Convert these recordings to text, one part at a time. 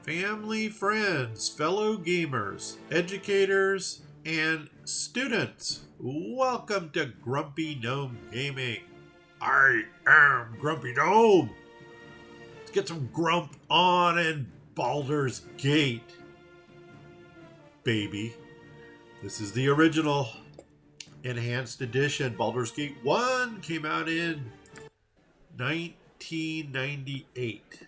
family, friends, fellow gamers, educators, and students. Welcome to Grumpy Gnome Gaming. I am Grumpy Gnome. Let's get some grump on in Baldur's Gate, baby. This is the original enhanced edition. Baldur's Gate 1 came out in 1998.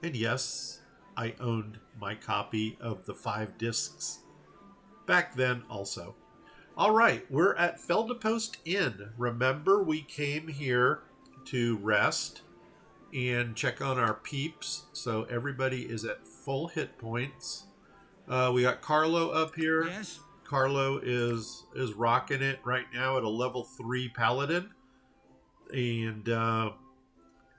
And yes, I owned my copy of the 5 discs back then also. All right, we're at Feldepost Inn. Remember, we came here to rest and check on our peeps. So everybody is at full hit points. We got Carlo up here. Yes. Carlo is rocking it right now at a level 3 Paladin. And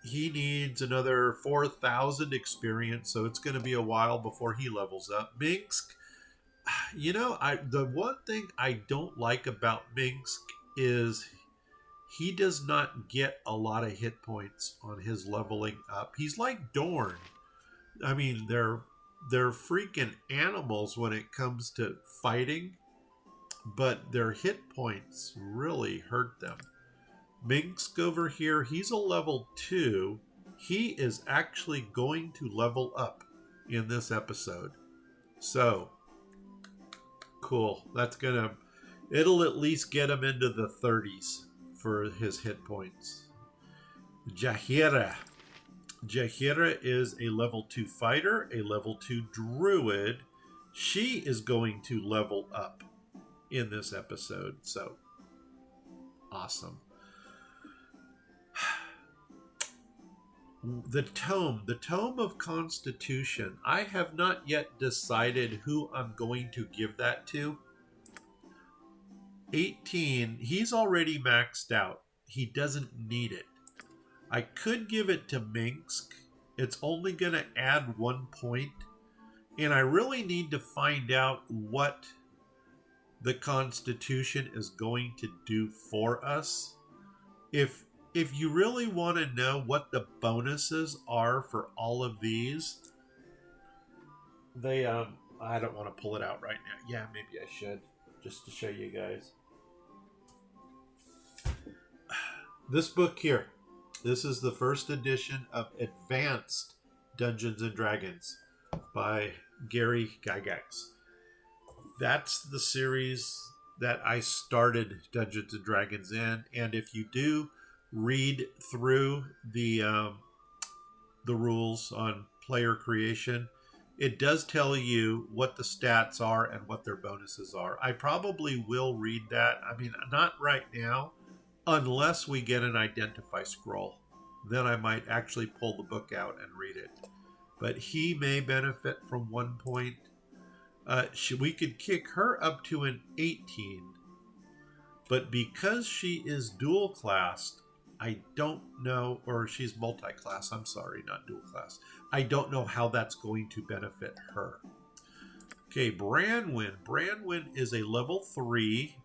he needs another 4,000 experience, so it's going to be a while before he levels up. Minsk, the one thing I don't like about Minsk is he does not get a lot of hit points on his leveling up. He's like Dorn. I mean, they're freaking animals when it comes to fighting, but their hit points really hurt them. Minsk over here, he's a level 2. He is actually going to level up in this episode. So, cool. It'll at least get him into the 30s for his hit points. Jaheira. Jaheira is a level 2 fighter, a level 2 druid. She is going to level up in this episode. So, awesome. The Tome of Constitution. I have not yet decided who I'm going to give that to. 18, he's already maxed out. He doesn't need it. I could give it to Minsk. It's only going to add 1 point. And I really need to find out what the Constitution is going to do for us. If you really want to know what the bonuses are for all of these, I don't want to pull it out right now. Yeah, maybe I should, just to show you guys. This book here, this is the first edition of Advanced Dungeons and Dragons by Gary Gygax. That's the series that I started Dungeons and Dragons in, and if you do read through the rules on player creation, it does tell you what the stats are and what their bonuses are. I probably will read that. I mean, not right now, unless we get an identify scroll. Then I might actually pull the book out and read it. But he may benefit from 1 point. We could kick her up to an 18. But because she is dual classed, I don't know, or she's multi-class, I'm sorry, not dual class. I don't know how that's going to benefit her. Okay, Branwyn. Branwyn is a level 3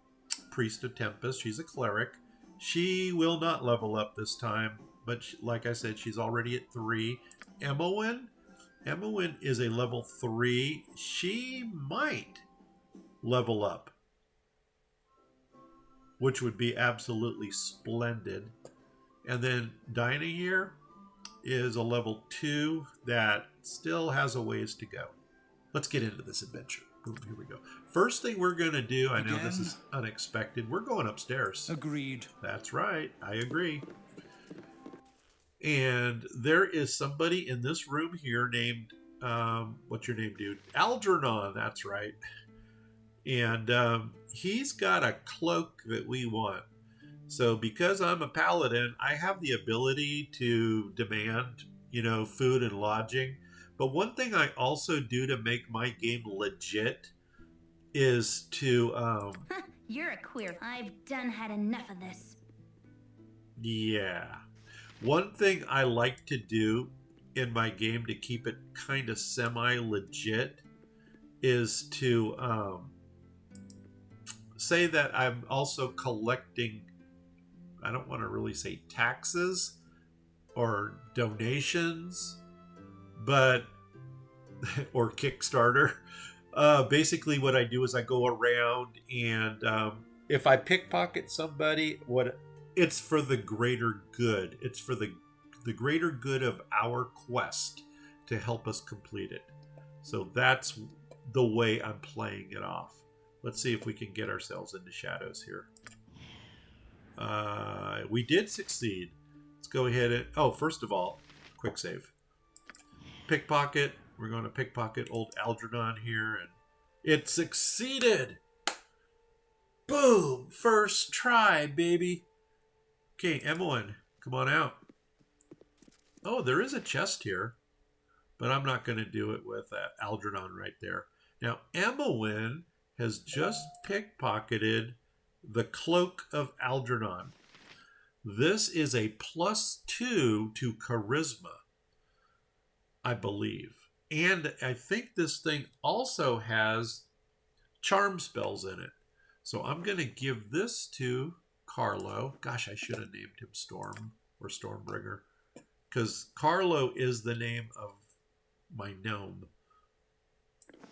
Priest of Tempest. She's a cleric. She will not level up this time, but like I said, she's already at 3. Emowyn is a level 3. She might level up, which would be absolutely splendid. And then Dinah here is a level 2 that still has a ways to go. Let's get into this adventure. Boom, here we go. First thing we're going to do, I know this is unexpected, we're going upstairs. Agreed. That's right, I agree. And there is somebody in this room here named, what's your name, dude? Algernon, that's right. And he's got a cloak that we want. So because I'm a paladin, I have the ability to demand, food and lodging. But one thing I also do to make my game legit is to... You're a queer. I've done had enough of this. Yeah. One thing I like to do in my game to keep it kind of semi-legit is to say that I'm also collecting... I don't want to really say taxes or donations, but or Kickstarter. Basically, what I do is I go around and if I pickpocket somebody, it's for the greater good. It's for the greater good of our quest to help us complete it. So that's the way I'm playing it off. Let's see if we can get ourselves into shadows here. We did succeed. Let's go ahead and... Oh, first of all, quick save. Pickpocket. We're going to pickpocket old Algernon here. And it succeeded! Boom! First try, baby. Okay, Emmeline, come on out. Oh, there is a chest here. But I'm not going to do it with Algernon right there. Now, Emmeline has just pickpocketed the Cloak of Algernon. This is a +2 to Charisma, I believe. And I think this thing also has charm spells in it. So I'm going to give this to Carlo. Gosh, I should have named him Storm or Stormbringer. Because Carlo is the name of my gnome.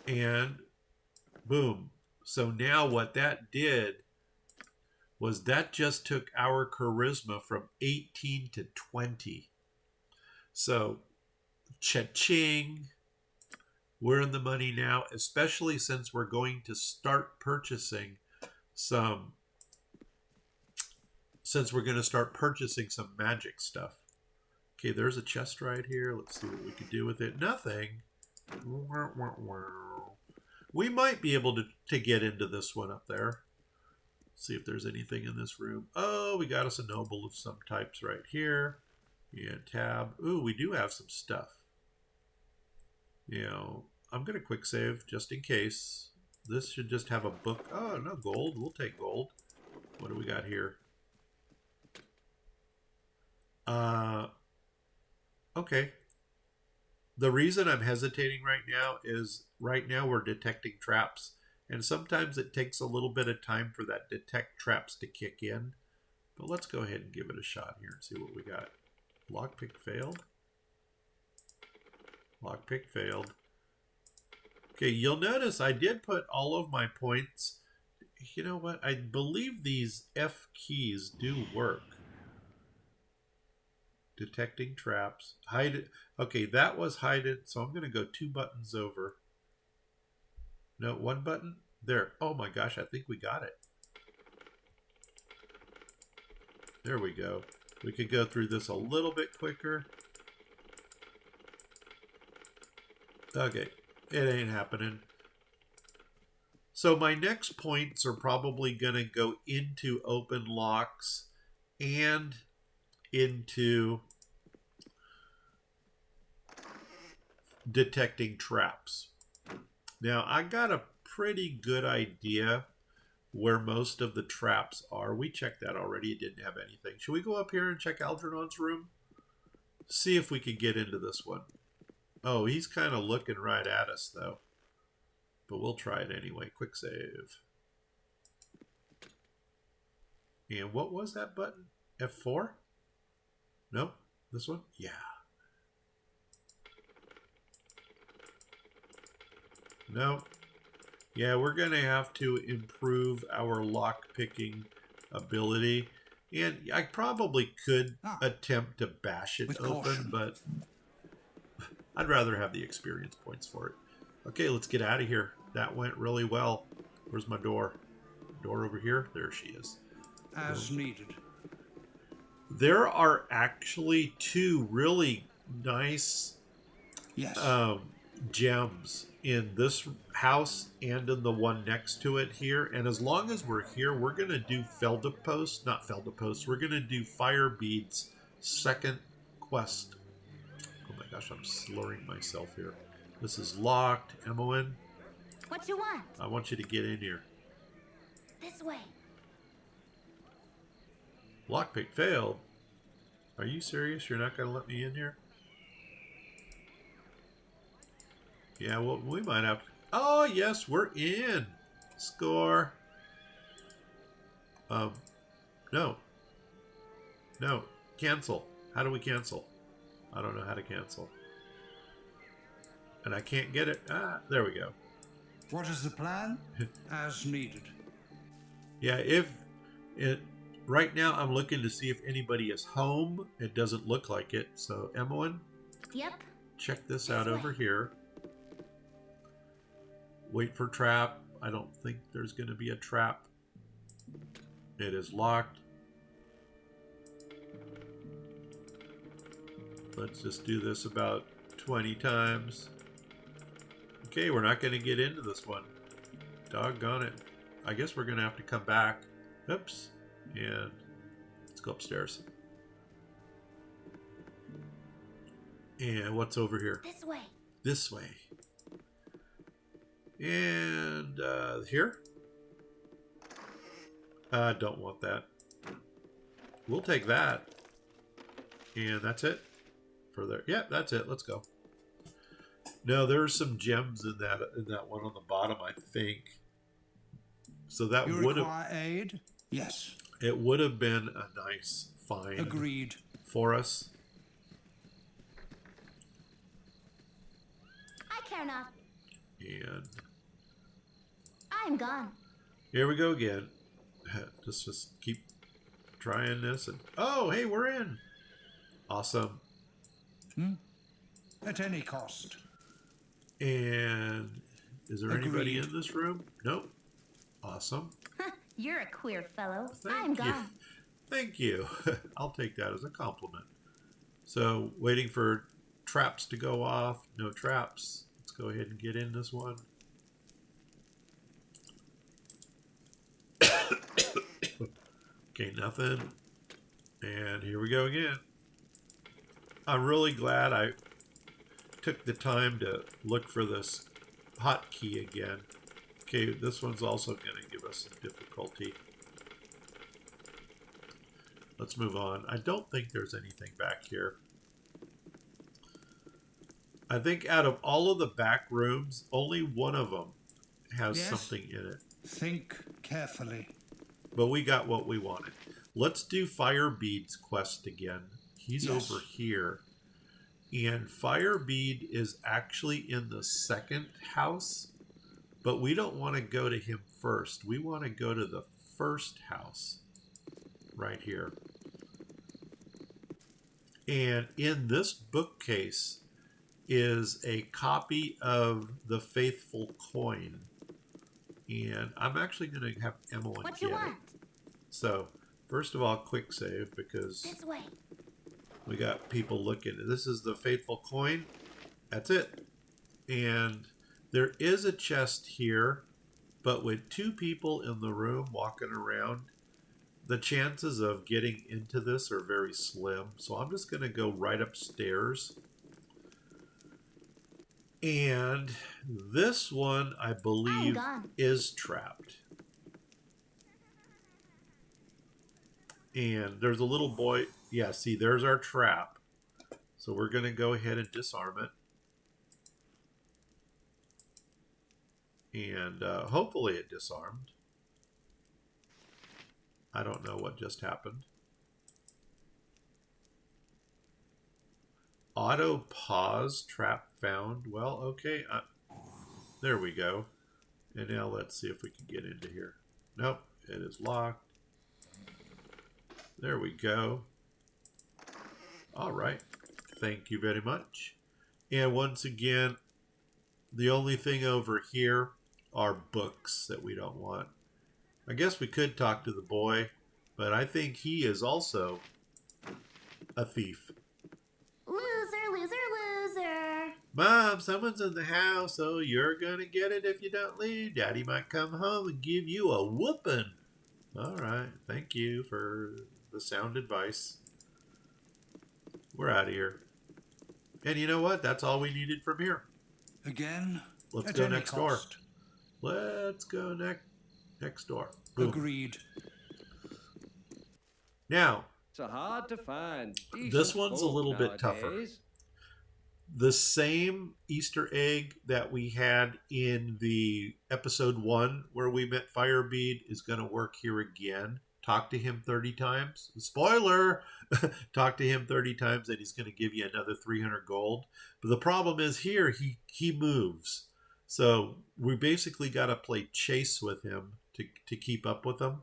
And boom. So now what that did was that just took our charisma from 18 to 20. So, cha-ching. We're in the money now, especially since we're going to start purchasing some magic stuff. Okay, there's a chest right here. Let's see what we can do with it. Nothing. We might be able to get into this one up there. See if there's anything in this room. Oh, we got us a noble of some types right here. And tab. Ooh, we do have some stuff. You know, I'm going to quick save just in case. This should just have a book. Oh, no, gold. We'll take gold. What do we got here? Okay. The reason I'm hesitating right now is right now we're detecting traps. And sometimes it takes a little bit of time for that detect traps to kick in. But let's go ahead and give it a shot here and see what we got. Lockpick failed. Lockpick failed. Okay, you'll notice I did put all of my points. You know what? I believe these F keys do work. Detecting traps. Hide it. Okay, that was hide it. So I'm going to go 2 buttons over. No, 1 button. There. Oh my gosh, I think we got it. There we go. We could go through this a little bit quicker. Okay, it ain't happening. So my next points are probably going to go into open locks and into detecting traps. Now, I got a pretty good idea where most of the traps are. We checked that already. It didn't have anything. Should we go up here and check Algernon's room? See if we could get into this one. Oh, he's kind of looking right at us, though. But we'll try it anyway. Quick save. And what was that button? F4? No? This one? Yeah. No. Yeah, we're going to have to improve our lock-picking ability. And I probably could attempt to bash it open, but I'd rather have the experience points for it. Okay, let's get out of here. That went really well. Where's my door? Door over here? There she is. As needed. There are actually 2 really nice gems in this house and in the one next to it here. And as long as we're here, we're going to do Feldepost. Not Feldepost. We're going to do Firebead's second quest. Oh my gosh, I'm slurring myself here. This is locked. Emmeline? What you want? I want you to get in here. This way. Lockpick failed. Are you serious? You're not going to let me in here? Yeah, well, we might have to. Oh, yes, we're in. Score. No. No. Cancel. How do we cancel? I don't know how to cancel. And I can't get it. Ah, there we go. What is the plan? As needed. Yeah, if it right now I'm looking to see if anybody is home. It doesn't look like it. So Emmeline, Yep. check this out over here. Wait for trap. I don't think there's going to be a trap. It is locked. Let's just do this about 20 times. Okay, we're not going to get into this one. Doggone it. I guess we're going to have to come back. Oops. And let's go upstairs. And what's over here? This way. This way. And here? Don't want that. We'll take that. And that's it. For there. Yeah, that's it. Let's go. No, there's some gems in that one on the bottom, I think. So that You would require have aid? Yes. it would have been a nice find Agreed. for us. I care not. And I'm gone. here we go again. Just keep trying this and oh, hey, we're in. Awesome. At any cost. And is there anybody Agreed. in this room? Nope. Awesome. You're a queer fellow. Thank I'm you. gone. Thank you. I'll take that as a compliment. So, waiting for traps to go off. No traps. Let's go ahead and get in this one. Okay, nothing. And here we go again. I'm really glad I took the time to look for this hotkey again. Okay, this one's also going to give us some difficulty. Let's move on. I don't think there's anything back here. I think out of all of the back rooms, only one of them has Yes? something in it. Think carefully. But we got what we wanted. Let's do Firebead's quest again. He's Yes. over here. And Firebead is actually in the second house. But we don't want to go to him first. We want to go to the first house. Right here. And in this bookcase is a copy of the Faithful Coin. And I'm actually going to have Emmeline What get you it. want? So, first of all, quick save because This way. we got people looking. This is the Faithful Coin. That's it. And there is a chest here, but with two people in the room walking around, the chances of getting into this are very slim. So I'm just going to go right upstairs. And this one, I believe, gone. is trapped. And there's a little boy. Yeah, see, there's our trap. So we're going to go ahead and disarm it. And hopefully it disarmed. I don't know what just happened. Auto pause, trap found. Well, okay. There we go. And now let's see if we can get into here. Nope, it is locked. There we go. All right. Thank you very much. And once again, the only thing over here are books that we don't want. I guess we could talk to the boy, but I think he is also a thief. Loser, loser, loser. Mom, someone's in the house, so you're going to get it if you don't leave. Daddy might come home and give you a whooping. All right. Thank you for the sound advice. We're out of here. And you know what? That's all we needed from here. Again? Let's At go any next door. cost. Let's go next door. Boom. Agreed. Now, So hard to find. this one's a little bit tougher. The same Easter egg that we had in the episode 1 where we met Firebead is going to work here again. talk to him 30 times. Spoiler! Talk to him 30 times and he's going to give you another 300 gold. But the problem is here, he moves. So we basically got to play chase with him to keep up with him.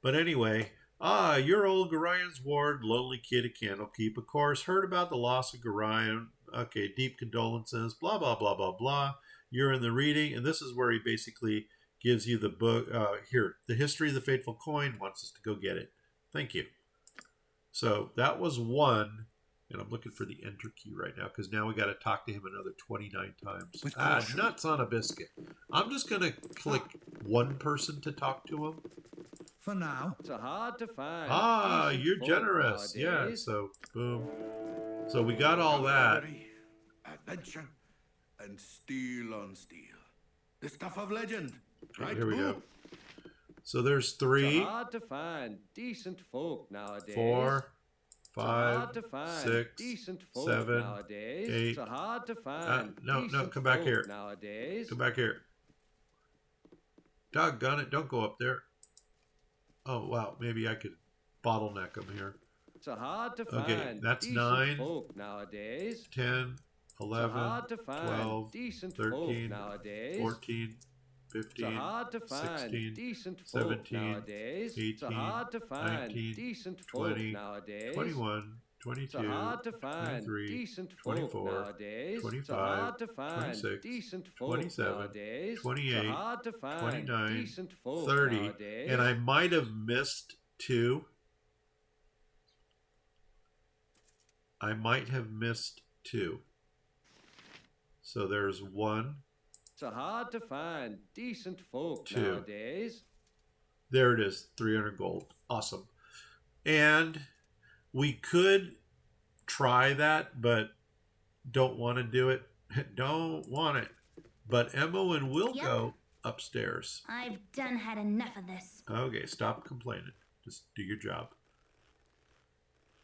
But anyway, you're old Garion's ward, lonely kid at Candlekeep. Of course, heard about the loss of Garion. Okay, deep condolences, blah, blah, blah, blah, blah. You're in the reading, and this is where he basically gives you the book. Here, The History of the Fateful Coin, wants us to go get it. Thank you. So that was one, and I'm looking for the enter key right now, because now we got to talk to him another 29 times. Nuts on a biscuit. I'm just going to click one person to talk to him. For now. It's hard to find. You're generous. Nowadays. Yeah, so boom. So we got all that. Adventure and steel on steel. The stuff of legend. Right, here we go. So there's 3, It's hard to find decent folk nowadays. 4, 5, hard to find 6, decent folk 7, nowadays. 8. It's hard to find No, decent come back folk here. Nowadays. Come back here. Doggone it, don't go up there. Oh, wow, maybe I could bottleneck them here. It's hard to find Okay, that's decent 9, folk nowadays. 10, 11, hard to find 12, decent 13, folk nowadays. 14, 15, hard to find 16, decent folk 17, nowadays. 18, hard to find 19, decent 20, folk nowadays. 21, 22, hard to find 23, decent folk 24, nowadays. 25, hard to find 26, decent folk 27, nowadays. 28, hard to find 29, decent folk 30, nowadays. and I might have missed 2. I might have missed 2. So there's 1. It's hard to find decent folk 2. nowadays. There it is, 300 gold. Awesome. And we could try that, but don't want to do it. Don't want it. But Emma and will go upstairs. I've done had enough of this. Okay, stop complaining. Just do your job.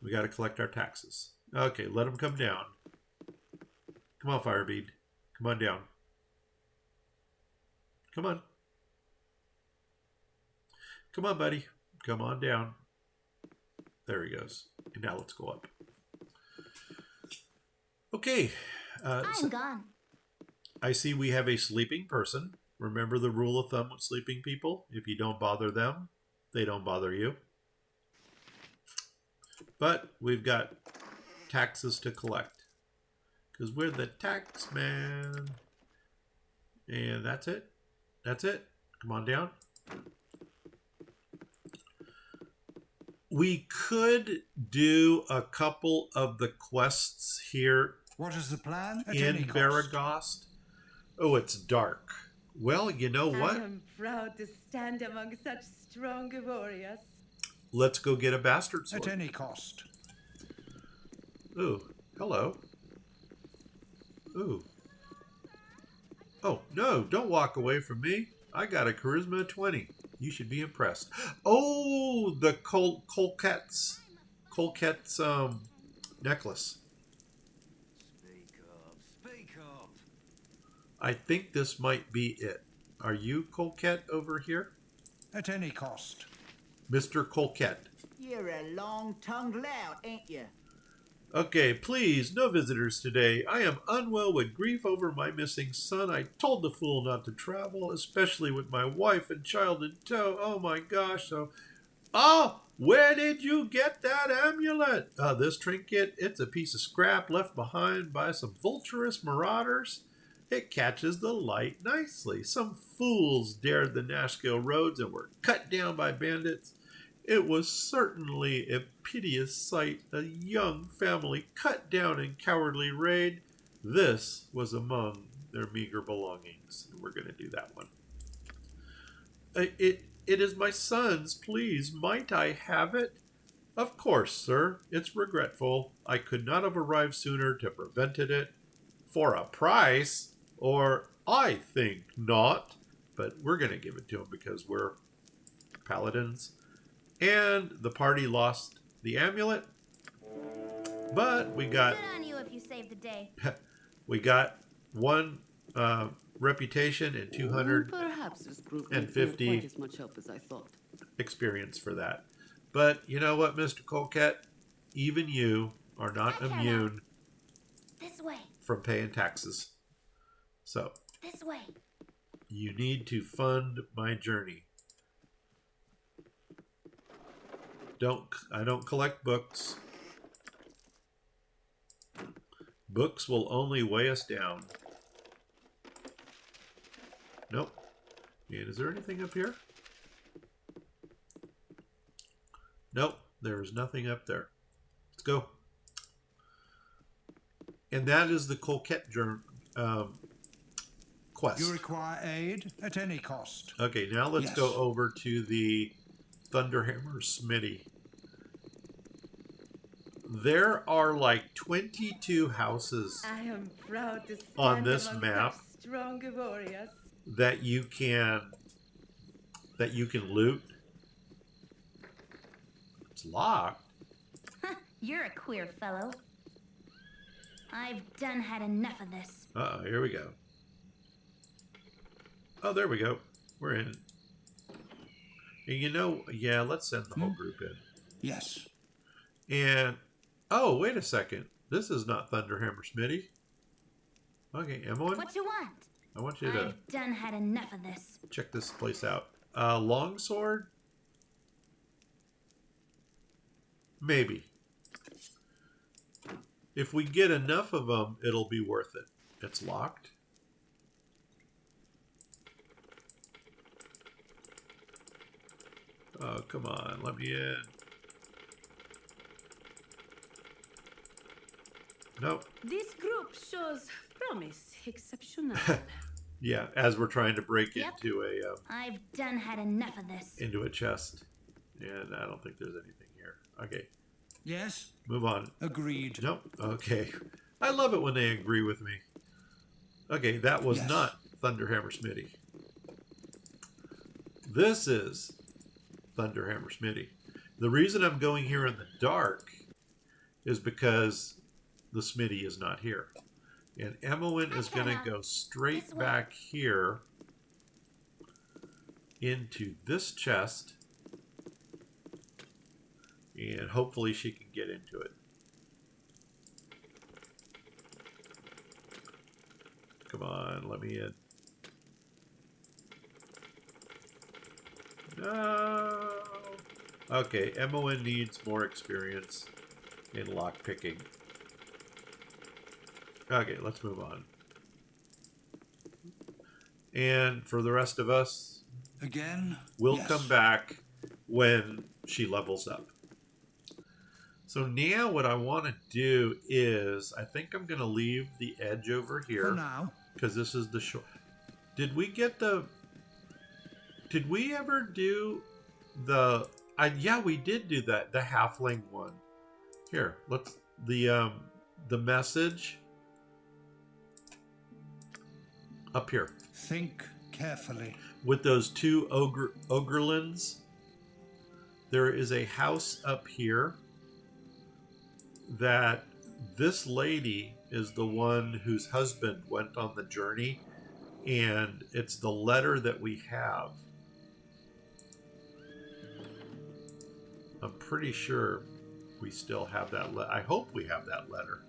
We got to collect our taxes. Okay, let them come down. Come on, Firebead. Come on down. Come on. Come on, buddy. Come on down. There he goes. And now let's go up. Okay. I'm gone. I see we have a sleeping person. Remember the rule of thumb with sleeping people? If you don't bother them, they don't bother you. But we've got taxes to collect, because we're the tax man. And that's it. That's it. Come on down. We could do a couple of the quests here What is the plan? At in any cost. Baragost. Oh, it's dark. Well, you know I what? am proud to stand among such strong warriors. Let's go get a bastard sword. At any cost. Ooh, hello. Ooh. Oh, no, don't walk away from me. I got a charisma of 20. You should be impressed. Oh, the Colquette's necklace. Speak up. I think this might be it. Are you Colquette over here? At any cost. Mr. Colquette. You're a long-tongued lout, ain't you? Okay, please, no visitors today. I am unwell with grief over my missing son. I told the fool not to travel, especially with my wife and child in tow. Oh my gosh, where did you get that amulet? This trinket, it's a piece of scrap left behind by some vulturous marauders. It catches the light nicely. Some fools dared the Nashville roads and were cut down by bandits. It was certainly a piteous sight, a young family cut down in cowardly raid. This was among their meager belongings. We're going to do that one. It is my son's. Please, might I have it? Of course, sir. It's regretful. I could not have arrived sooner to prevented it. For a price? Or I think not. But we're going to give it to him because we're paladins. And the party lost the amulet. But we got... Good on you if you saved the day. we got 1 reputation and 250 Perhaps this group won't be quite as much help as I thought. experience for that. But you know what, Mr. Colquette? Even you are not Hi, Carlo. immune This way. from paying taxes. So, This way. you need to fund my journey. I don't collect books. Books will only weigh us down. Nope. And is there anything up here? Nope. There's nothing up there. Let's go. And that is the Colquette quest. You require aid at any cost. Okay, now let's Yes. go over to the Thunderhammer Smithy. There are like 22 houses I am proud to stand On this among map. such strong warriors. that you can loot. It's locked. You're a queer fellow. I've done had enough of this. Uh-oh, here we go. Oh, there we go. We're in. And you know, yeah, let's send the whole group in. Yes. And, oh, wait a second. This is not Thunderhammer Smitty. Okay, Emmeline, What you want? I want you to I've done had enough of this. check this place out. Longsword? Maybe. If we get enough of them, it'll be worth it. It's locked. Oh, come on. Let me in. Nope. This group shows promise exceptional. Yeah, as we're trying to break Yep. I've done had enough of this. into a chest. And I don't think there's anything here. Okay, Yes. move on. Agreed. Nope. Okay. I love it when they agree with me. Okay, that was Yes. not Thunderhammer Smitty. This is Thunderhammer Smitty. The reason I'm going here in the dark is because the Smitty is not here. And Emmeline is going to go straight This way. back here into this chest. And hopefully she can get into it. Come on, let me in. No. Okay, Emmeline needs more experience in lockpicking. Okay, let's move on. And for the rest of us, Again. we'll Yes. come back when she levels up. So now what I want to do is, I think I'm going to leave the edge over For here now. because this is the short. Did we ever do yeah, we did do that, the halfling one. Here, let's, the message up here Think carefully. with those two ogrelins. There is a house up here that this lady is the one whose husband went on the journey, and it's the letter that we have. I'm pretty sure we still have that I hope we have that letter.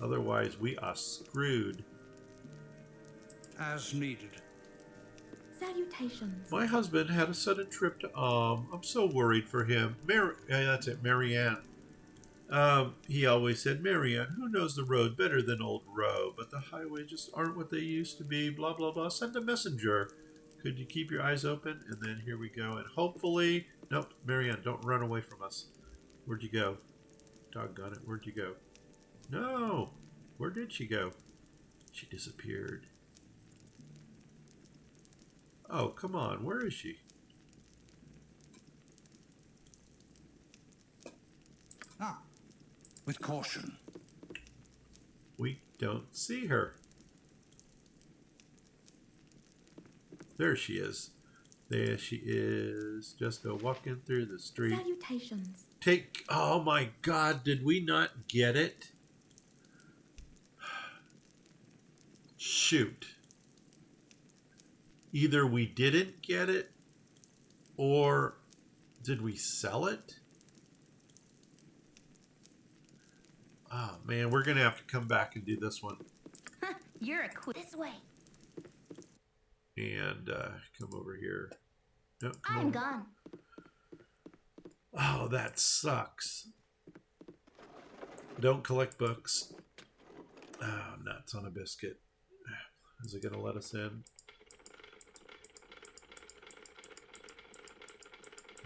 Otherwise, we are screwed. As needed. Salutations. My husband had a sudden trip to I'm so worried for him. That's it, Marianne. He always said, Marianne, who knows the road better than old Roe? But the highways just aren't what they used to be, blah, blah, blah. Send a messenger. Could you keep your eyes open? And then here we go. And hopefully, nope, Marianne, don't run away from us. Where'd you go? Doggone it, where'd you go? No, where did she go? She disappeared. Oh, come on, where is she? Ah. With caution. We don't see her. There she is. There she is. Just go walking through the street. Salutations. Oh my God, did we not get it? Shoot. Either we didn't get it, or did we sell it? Oh, man, we're going to have to come back and do this one. You're a queer. This way. And come over here. No, come I'm on. gone. Oh, that sucks. Don't collect books. Oh, nuts on a biscuit. Is it going to let us in?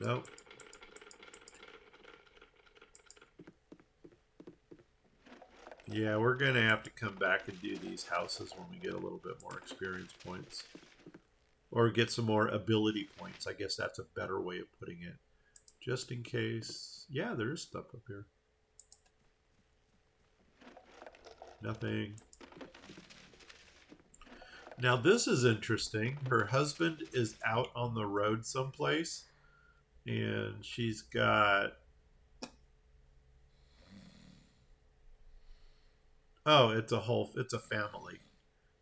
Nope. Yeah, we're going to have to come back and do these houses when we get a little bit more experience points. Or get some more ability points. I guess that's a better way of putting it. Just in case. Yeah, there is stuff up here. Nothing. Now this is interesting. Her husband is out on the road someplace. And she's got... Oh, it's a family.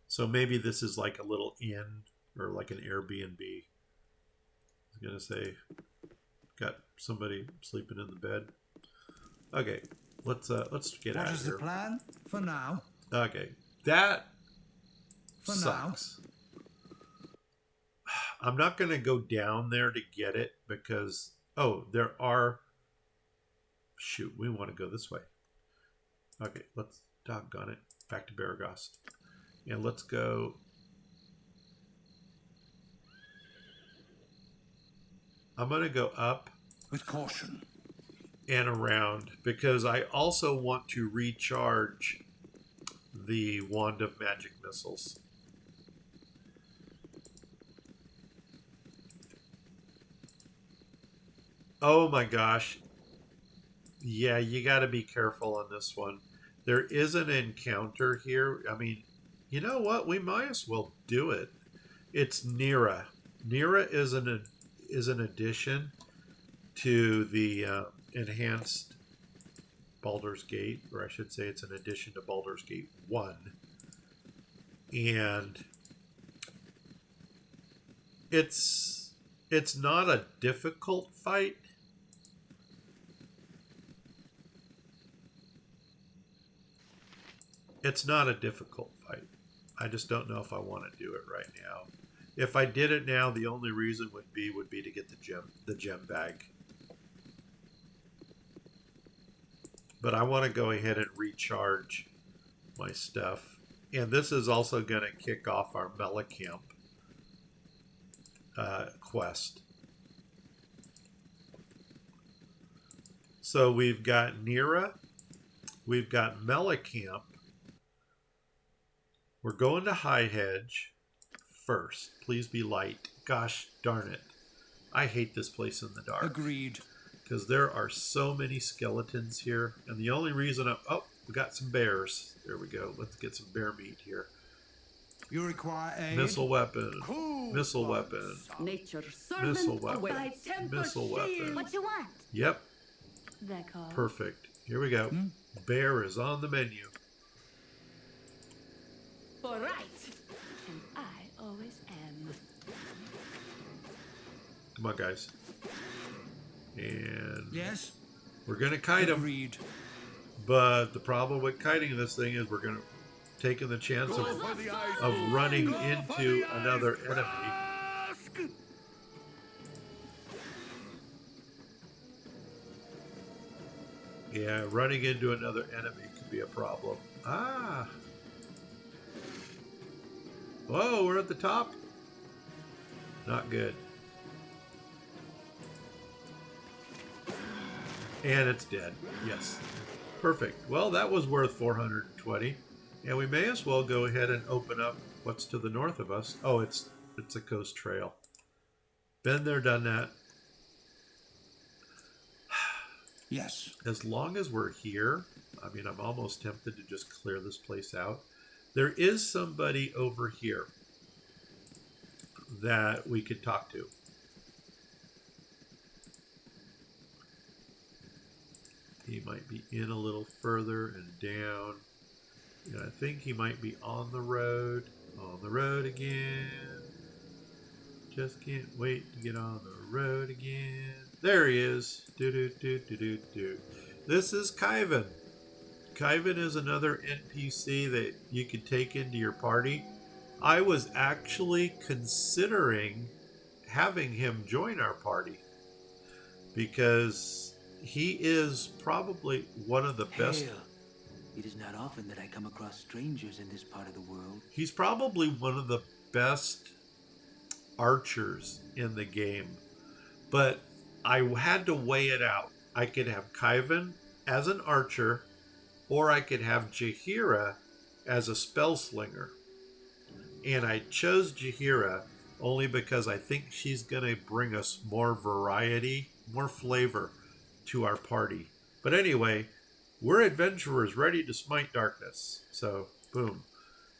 So maybe this is like a little inn or like an Airbnb. I was going to say, got somebody sleeping in the bed. Okay, let's get out of here. What is the plan for now? Okay, that For sucks. I'm not going to go down there to get it because, oh, there are... Shoot, we want to go this way. Okay, let's doggone it. Back to Baragos. And let's go... I'm going to go up With caution. and around because I also want to recharge the Wand of Magic Missiles. Oh my gosh. Yeah, you got to be careful on this one. There is an encounter here. I mean, you know what? We might as well do it. It's Nira. Nira is an addition to the enhanced Baldur's Gate, or I should say it's an addition to Baldur's Gate 1. And it's not a difficult fight. It's not a difficult fight. I just don't know if I want to do it right now. If I did it now, the only reason would be to get the gem bag. But I want to go ahead and recharge my stuff. And this is also going to kick off our Melicamp quest. So we've got Nira. We've got Melicamp. We're going to High Hedge first. Please be light. Gosh darn it. I hate this place in the dark. Agreed. Because there are so many skeletons here. And the only reason I'm... Oh, we got some bears. There we go. Let's get some bear meat here. You require aid? Missile weapon. Missile weapon. Nature's servant Missile weapon. awaits. Missile weapon. What you want? Yep. They call. Perfect. Here we go. Bear is on the menu. All right. And I always am. Come on, guys. And Yes. we're going to kite him. Agreed. But the problem with kiting this thing is we're going to taking the chance of running into another enemy. Yeah, running into another enemy could be a problem. Ah. Whoa, we're at the top. Not good. And it's dead. Yes. Perfect. Well, that was worth 420. And we may as well go ahead and open up what's to the north of us. Oh, it's a coast trail. Been there, done that. Yes. As long as we're here, I mean, I'm almost tempted to just clear this place out. There is somebody over here that we could talk to. He might be in a little further and down. And I think he might be on the road. On the road again. Just can't wait to get on the road again. There he is. Do. This is Kyvan. Kyvan is another NPC that you could take into your party. I was actually considering having him join our party because he is probably one of the best. Hail. It is not often that I come across strangers in this part of the world. He's probably one of the best archers in the game, but I had to weigh it out. I could have Kyvan as an archer, or I could have Jaheira as a spell slinger. And I chose Jaheira only because I think she's going to bring us more variety, more flavor to our party. But anyway, we're adventurers ready to smite darkness. So, boom.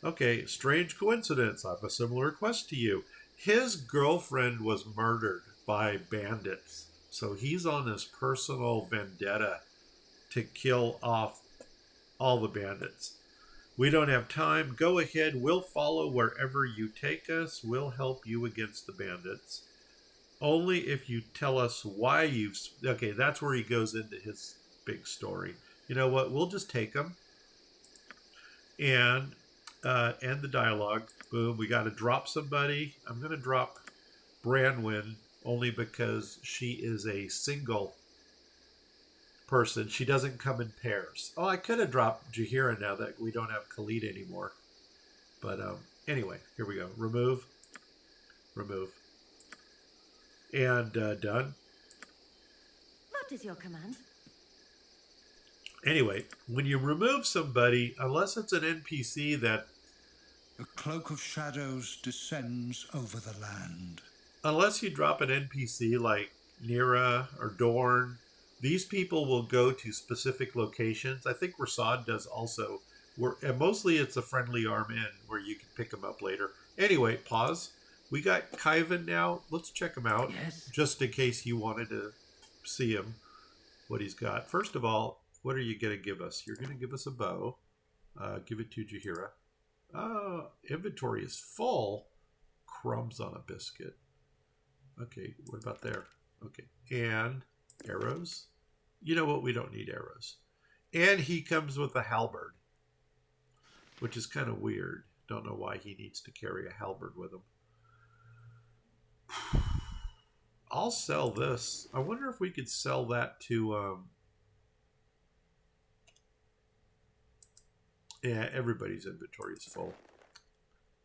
Okay, strange coincidence. I have a similar quest to you. His girlfriend was murdered by bandits. So he's on this personal vendetta to kill off all the bandits. We don't have time. Go ahead. We'll follow wherever you take us. We'll help you against the bandits. Only if you tell us why you've... Okay, that's where he goes into his big story. You know what? We'll just take him and end the dialogue. Boom. We got to drop somebody. I'm going to drop Branwyn only because she is a single person. She doesn't come in pairs. Oh, I could have dropped Jaheira now that we don't have Khalid anymore. But anyway, here we go. Remove. Remove. And done. What is your command? Anyway, when you remove somebody, unless it's an NPC that... A cloak of shadows descends over the land. Unless you drop an NPC like Nira or Dorn, these people will go to specific locations. I think Rasad does also. And mostly it's a friendly arm in where you can pick them up later. Anyway, pause. We got Kyvan now. Let's check him out. Yes. Just in case you wanted to see him, what he's got. First of all, what are you going to give us? You're going to give us a bow. Give it to Jaheira. Inventory is full. Crumbs on a biscuit. Okay, what about there? Okay, and arrows. You know what? We don't need arrows. And he comes with a halberd, which is kind of weird. Don't know why he needs to carry a halberd with him. I'll sell this. I wonder if we could sell that to... yeah, everybody's inventory is full.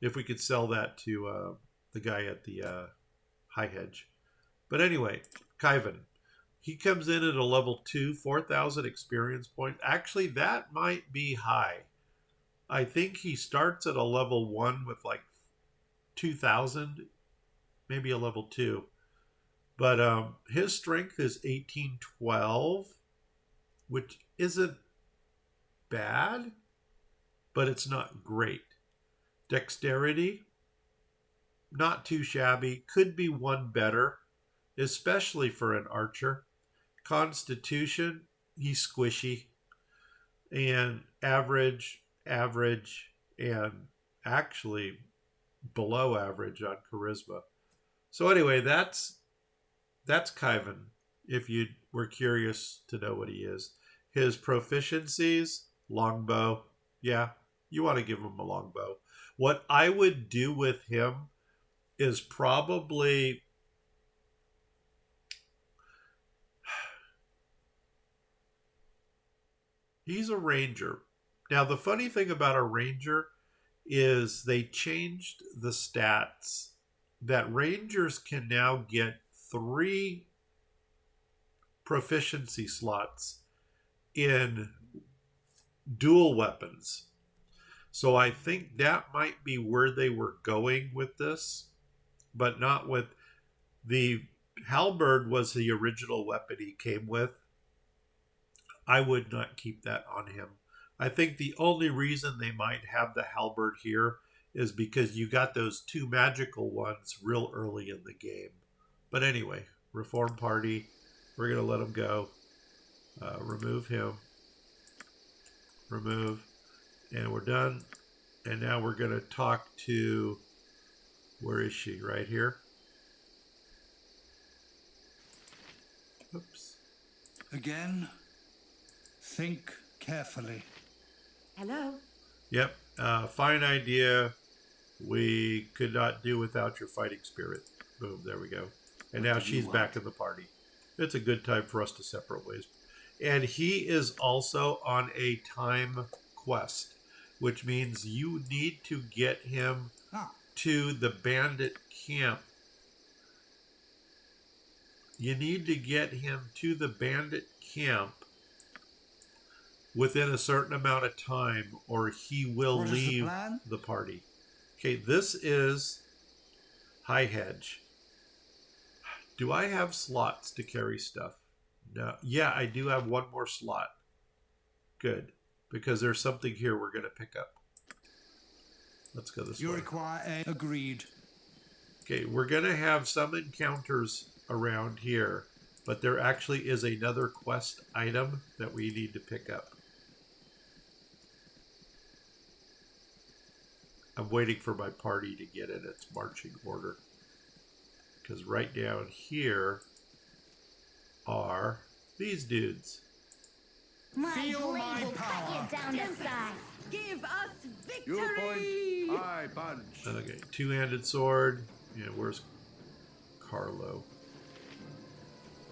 If we could sell that to the guy at the High Hedge. But anyway, Kyvan. He comes in at a level 2, 4,000 experience points. Actually, that might be high. I think he starts at a level 1 with like 2,000, maybe a level 2. But his strength is 1812, which isn't bad, but it's not great. Dexterity, not too shabby. Could be one better, especially for an archer. Constitution, he's squishy. And average, and actually below average on charisma. So anyway, that's Kyvan, if you were curious to know what he is. His proficiencies, longbow. Yeah, you want to give him a longbow. What I would do with him is probably... He's a ranger. Now, the funny thing about a ranger is they changed the stats that rangers can now get 3 proficiency slots in dual weapons. So I think that might be where they were going with this, but not with... The halberd was the original weapon he came with. I would not keep that on him. I think the only reason they might have the halberd here is because you got those 2 magical ones real early in the game. But anyway, Reform Party, we're going to let him go. Remove him. Remove. And we're done. And now we're going to talk to... Where is she? Right here. Oops. Again, think carefully. Hello? Yep. Fine idea. We could not do without your fighting spirit. Boom, there we go. And What now do you she's want? back in the party. It's a good time for us to separate ways. And he is also on a time quest, which means you need to get him to the bandit camp. You need to get him to the bandit camp within a certain amount of time, or he will What is the leave plan? the party. Okay, this is High Hedge. Do I have slots to carry stuff? No. Yeah, I do have one more slot. Good. Because there's something here we're going to pick up. Let's go this You way. require a... Agreed. Okay, we're going to have some encounters around here, but there actually is another quest item that we need to pick up. I'm waiting for my party to get in its marching order. Because right down here are these dudes. My Feel blade my will power. cut you down to size. Give us victory! You point, I punch. Okay, two-handed sword. Yeah, where's Carlo?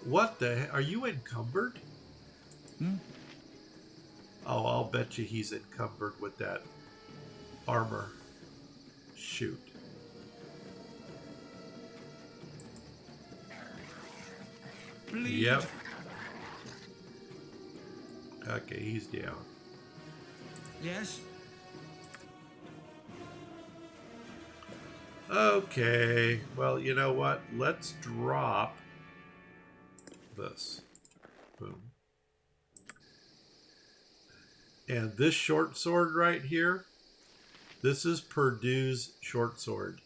What the heck? Are you encumbered? Oh, I'll bet you he's encumbered with that armor. Shoot. Bleed. Yep. Okay, he's down. Yes. Okay, well, you know what? Let's drop this. Boom. And this short sword right here, this is Purdue's short sword.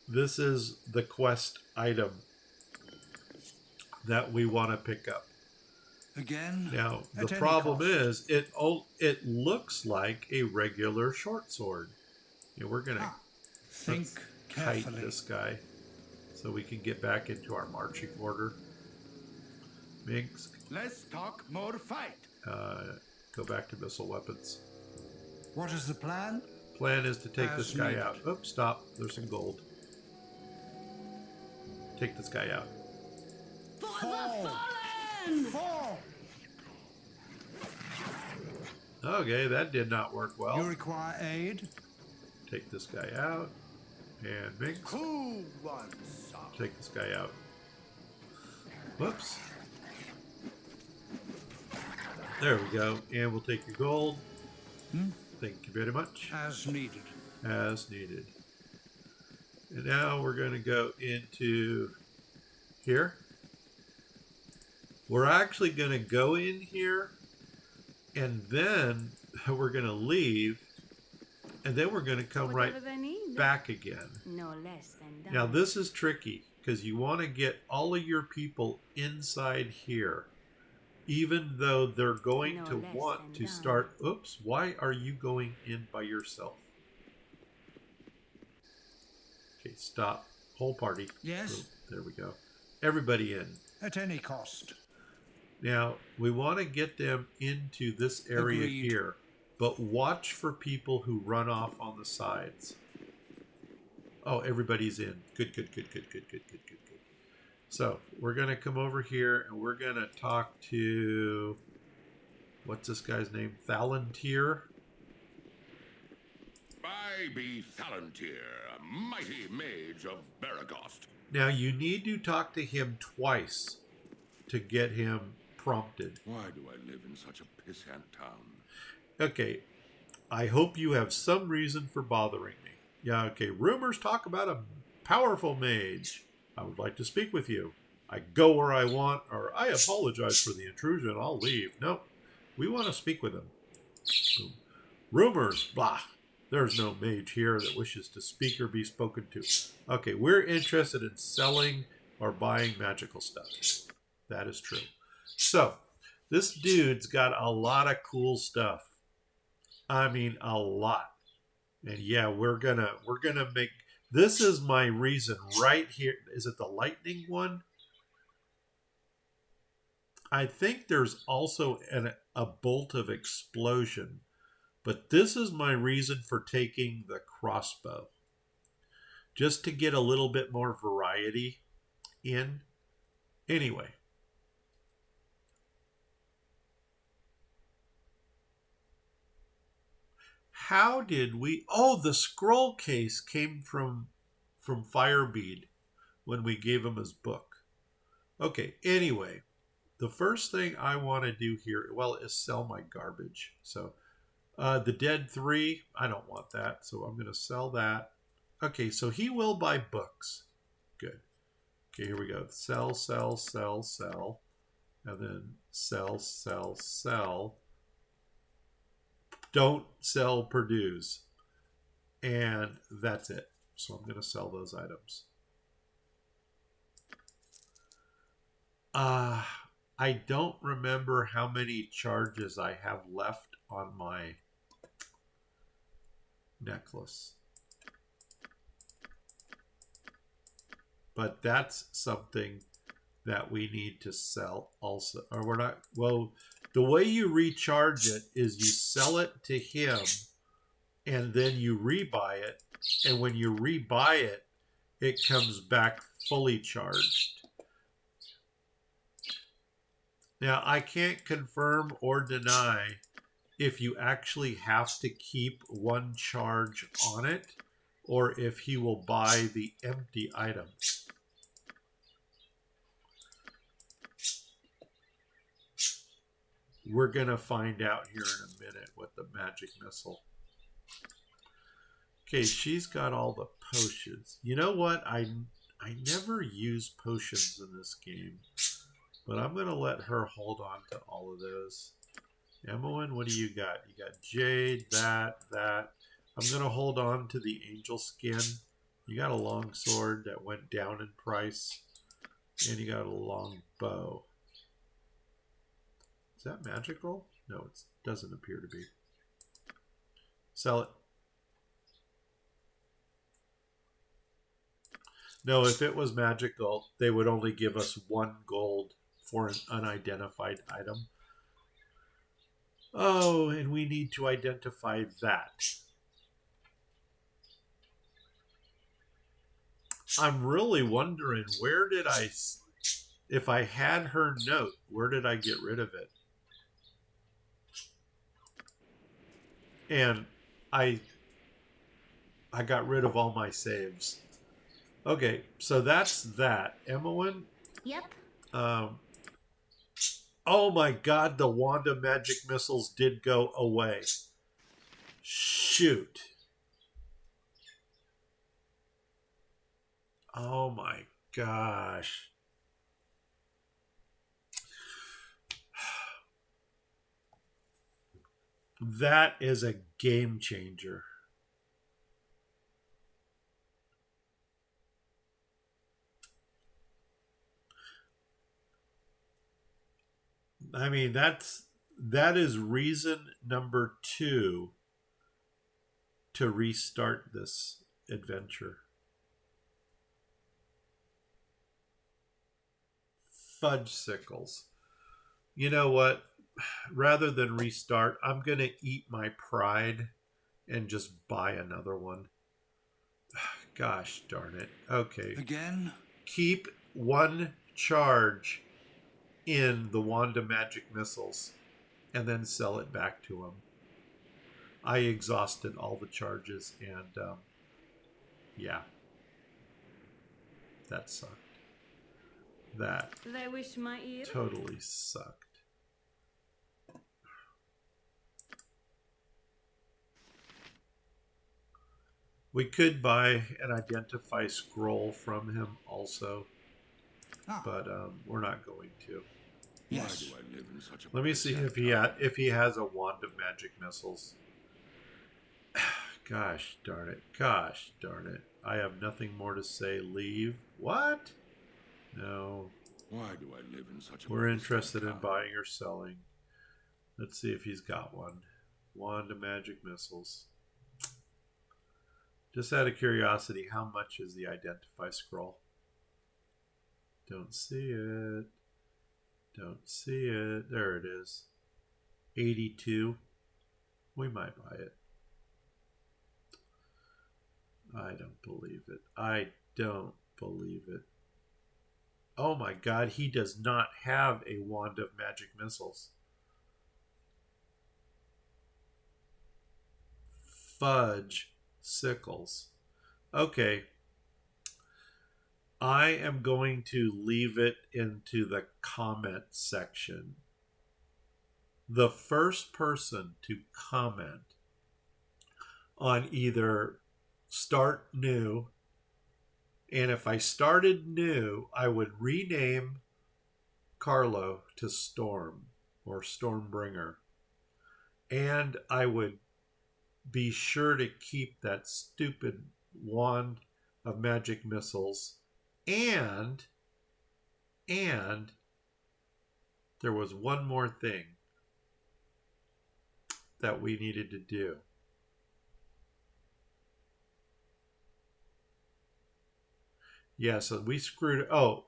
This is the quest item that we want to pick up. Again. Now, the At any problem cost. is, it looks like a regular short sword. Yeah, we're going to Think kite carefully. this guy so we can get back into our marching order. Minx, Less talk, more fight. go back to missile weapons. What is the plan? Plan is to take As this guy needed. out. Oops, stop. There's some gold. Take this guy out. Fall. Okay, that did not work well. You require aid? Take this guy out. And Minx, Who wants some? take this guy out. Whoops. There we go. And we'll take your gold. Thank you very much. As needed. As needed. And now we're going to go into here. We're actually going to go in here, and then we're going to leave, and then we're going to come right Whatever they need. back again. No less than that. Now this is tricky because you want to get all of your people inside here, even though they're going No to less want than to done. start. Oops, why are you going in by yourself? Okay, stop. Whole party. Yes. Boom. There we go. Everybody in. At any cost. Now, we want to get them into this area Agreed. here, but watch for people who run off on the sides. Oh, everybody's in. Good. So, we're going to come over here and we're going to talk to, what's this guy's name? Thalantir? I be Thalantir, a mighty mage of Baragost. Now, you need to talk to him twice to get him prompted. Why do I live in such a pissant town? Okay, I hope you have some reason for bothering me. Yeah, okay, rumors talk about a powerful mage. I would like to speak with you. I go where I want, or I apologize for the intrusion, I'll leave. No, we want to speak with him. Boom. Rumors, blah. There's no mage here that wishes to speak or be spoken to. Okay, we're interested in selling or buying magical stuff. That is true. So, this dude's got a lot of cool stuff. I mean, a lot. And yeah, we're gonna make, this is my reason right here. Is it the lightning one? I think there's also a bolt of explosion, but this is my reason for taking the crossbow. Just to get a little bit more variety in. Anyway. How did we... Oh, the scroll case came from Firebead when we gave him his book. Okay, anyway. The first thing I want to do here, well, is sell my garbage. So, the Dead 3, I don't want that. So I'm going to sell that. Okay, so he will buy books. Good. Okay, here we go. Sell, sell, sell, sell. And then sell, sell, sell. Don't sell Purdue's. And that's it. So I'm going to sell those items. I don't remember how many charges I have left on my necklace. But that's something that we need to sell also. Or we're not, well, the way you recharge it is you sell it to him and then you rebuy it. And when you rebuy it, it comes back fully charged. Now, I can't confirm or deny if you actually have to keep one charge on it or if he will buy the empty item. We're going to find out here in a minute with the magic missile. Okay, she's got all the potions. You know what? I never use potions in this game. But I'm going to let her hold on to all of those. Emmeline, what do you got? You got Jade, that. I'm going to hold on to the angel skin. You got a long sword that went down in price. And you got a long bow. Is that magical? No, it doesn't appear to be. Sell it. No, if it was magical, they would only give us 1 gold for an unidentified item. Oh, and we need to identify that. I'm really wondering, where did I... If I had her note, where did I get rid of it? And I got rid of all my saves. Okay, so that's that. Emmeline? Yep. Oh my god, the Wanda magic missiles did go away. Shoot. Oh my gosh. That is a game changer. I mean, that is reason number 2 to restart this adventure. Fudge sickles. You know what? Rather than restart, I'm going to eat my pride and just buy another one. Gosh darn it. Okay. Again? Keep 1 charge in the Wanda magic missiles and then sell it back to him. I exhausted all the charges and yeah, that sucked. That They wish my ear. totally sucked. We could buy an identify scroll from him also, but we're not going to. Yes. Why do I live in such a Let me see if he has a wand of magic missiles. Gosh darn it. Gosh darn it. I have nothing more to say. Leave. What? No. Why do I live in such a We're interested in buying or selling. Let's see if he's got one. Wand of magic missiles. Just out of curiosity, how much is the identify scroll? Don't see it. Don't see it. There it is. 82. We might buy it. I don't believe it. I don't believe it. Oh my god, he does not have a wand of magic missiles. Fudge sickles. Okay. I am going to leave it into the comment section. The first person to comment on either start new, and if I started new, I would rename Carlo to Storm or Stormbringer, and I would be sure to keep that stupid wand of magic missiles, and there was one more thing that we needed to do. Yeah, so we screwed. Oh,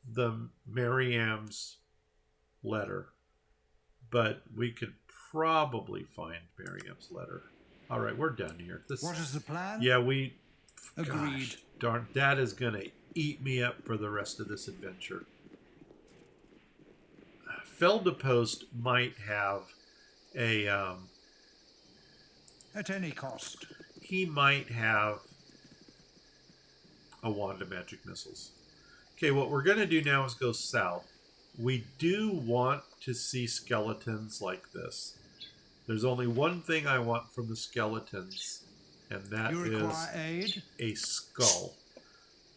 the Mariam's letter. But we could probably find Mariam's letter. All right, we're done here. What is the plan? Yeah, we... Agreed. Gosh, darn, that is going to eat me up for the rest of this adventure. Feldepost might have a... At any cost. He might have a wand of magic missiles. Okay, what we're going to do now is go south. We do want to see skeletons like this. There's only one thing I want from the skeletons, and that you require aid? A skull.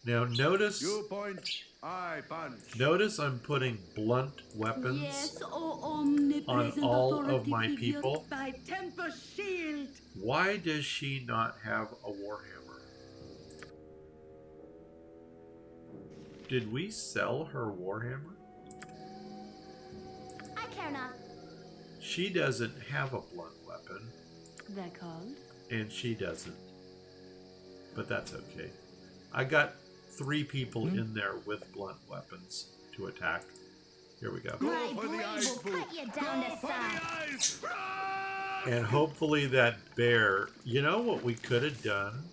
Now notice... You point, I punch. Notice I'm putting blunt weapons Yes, on all of my people. By temper shield. Why does she not have a warhammer? Did we sell her warhammer? I care not. She doesn't have a blunt weapon. They're called? And she doesn't. But that's okay. I got 3 people in there with blunt weapons to attack. Here we go. My blade will cut you down to size. And hopefully that bear... You know what we could have done?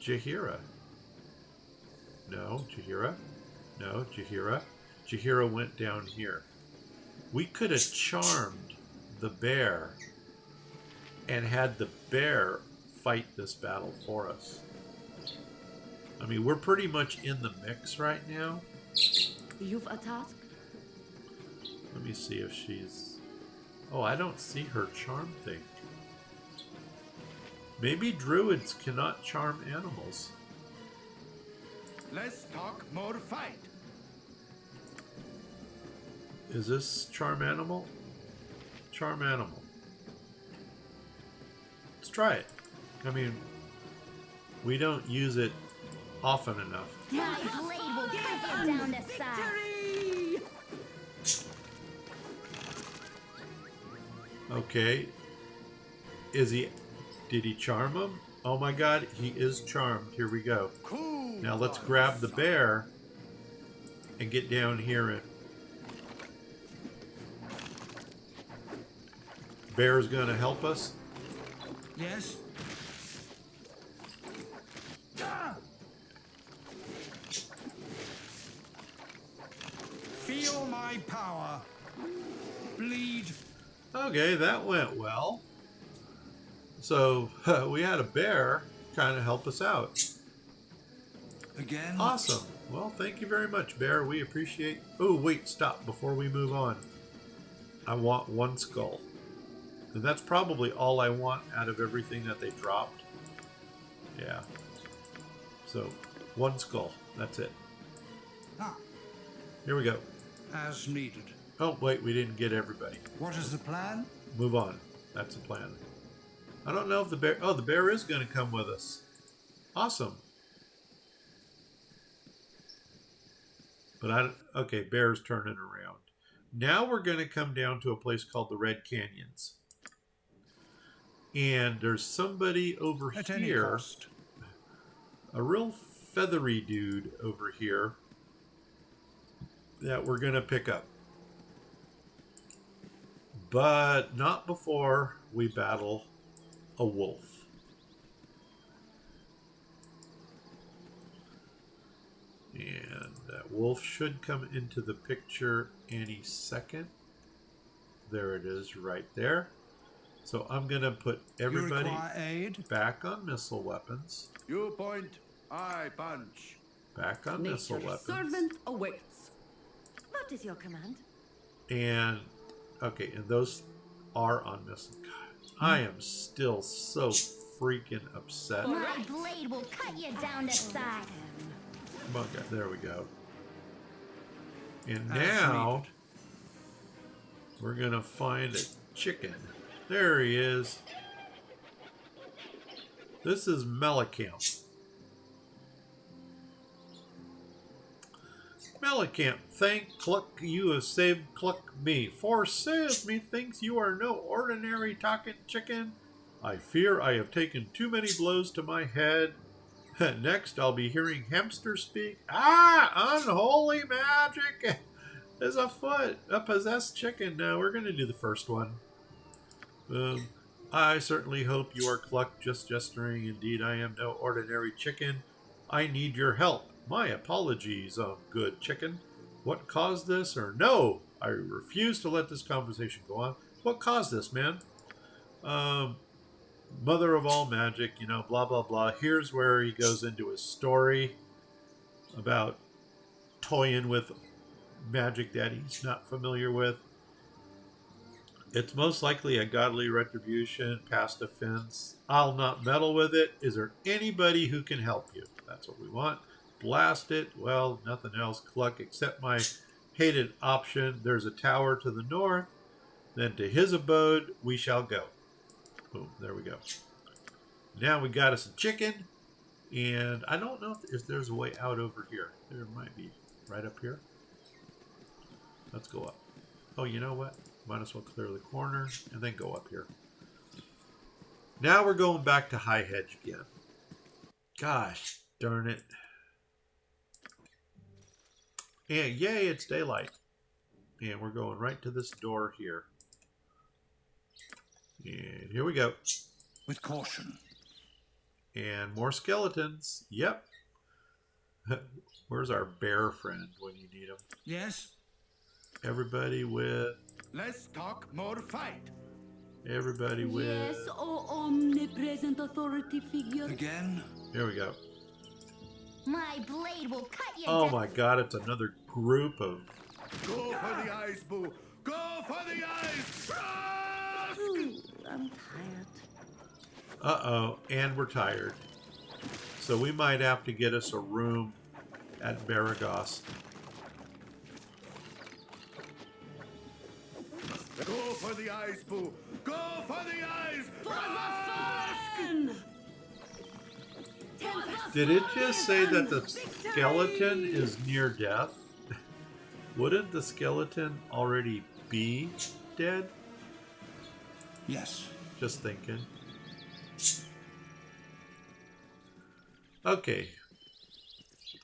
Jaheira. No, Jaheira. No, Jaheira. Jaheira went down here. We could have charmed the bear and had the bear fight this battle for us. I mean, we're pretty much in the mix right now. You've a task? Let me see if she's... Oh, I don't see her charm thing. Maybe druids cannot charm animals. Less talk, more fight. Is this charm animal? Charm animal. Let's try it. I mean, we don't use it often enough. My blade will cut you down to size. Okay. Is he... Did he charm him? Oh my god, he is charmed. Here we go. Cool. Now let's grab the bear and get down here and... Bear's gonna help us? Yes. Feel my power. Bleed. Okay, that went well. So, we had a bear kind of help us out. Again? Awesome. Well, thank you very much, bear. We appreciate... Oh, wait, stop before we move on. I want 1 skull. And that's probably all I want out of everything that they dropped. Yeah. So, 1 skull. That's it. Ah. Here we go. As needed. Oh, wait, we didn't get everybody. What is the plan? Move on. That's the plan. I don't know if the bear... Oh, the bear is going to come with us. Awesome. But I... Okay, bear's turning around. Now we're going to come down to a place called the Red Canyons. And there's somebody over At any here. cost. A real feathery dude over here. that we're going to pick up. But not before we battle a wolf. And that wolf should come into the picture any second. There it is right there. So I'm going to put everybody back on missile weapons. You point, I punch. Back on missile weapons. Servant awaits. What is your command? And, okay, and those are on missile. God, I am still so freaking upset. My blade will cut you down to size. Come on, guys. There we go. And now we're going to find a chicken. There he is. This is Melicamp. Melicamp, thank Cluck you have saved Cluck me. Forsooth, methinks you are no ordinary talking chicken. I fear I have taken too many blows to my head. Next, I'll be hearing hamster speak. Ah, unholy magic is afoot. A possessed chicken. Now, we're going to do the first one. I certainly hope you are Cluck just gesturing. Indeed, I am no ordinary chicken. I need your help. My apologies, good chicken. What caused this? Or no, I refuse to let this conversation go on. What caused this, man? Mother of all magic, you know, blah, blah, blah. Here's where he goes into his story about toying with magic that he's not familiar with. It's most likely a godly retribution, past offense. I'll not meddle with it. Is there anybody who can help you? That's what we want. Blast it. Well, nothing else. Cluck except my hated option. There's a tower to the north. Then to his abode we shall go. Boom, there we go. Now we got us a chicken, and I don't know if there's a way out over here. There might be right up here. Let's go up. Oh, you know what? Might as well clear the corner and then go up here. Now we're going back to High Hedge again. Gosh darn it. And yay, it's daylight. And we're going right to this door here. And here we go. With caution. And more skeletons. Yep. Where's our bear friend when you need him? Yes. Everybody with... Less talk, more fight. Everybody with... Yes, oh omnipresent authority figure. Again. Here we go. My blade will cut you Oh down. my god, it's another group of... Go for the eyes, boo. Go for the eyes. I'm tired. Uh-oh, and we're tired. So we might have to get us a room at Baragos. Go for the eyes, boo. Go for the eyes. Did it just say that the skeleton is near death? Wouldn't the skeleton already be dead? Yes. Just thinking. Okay.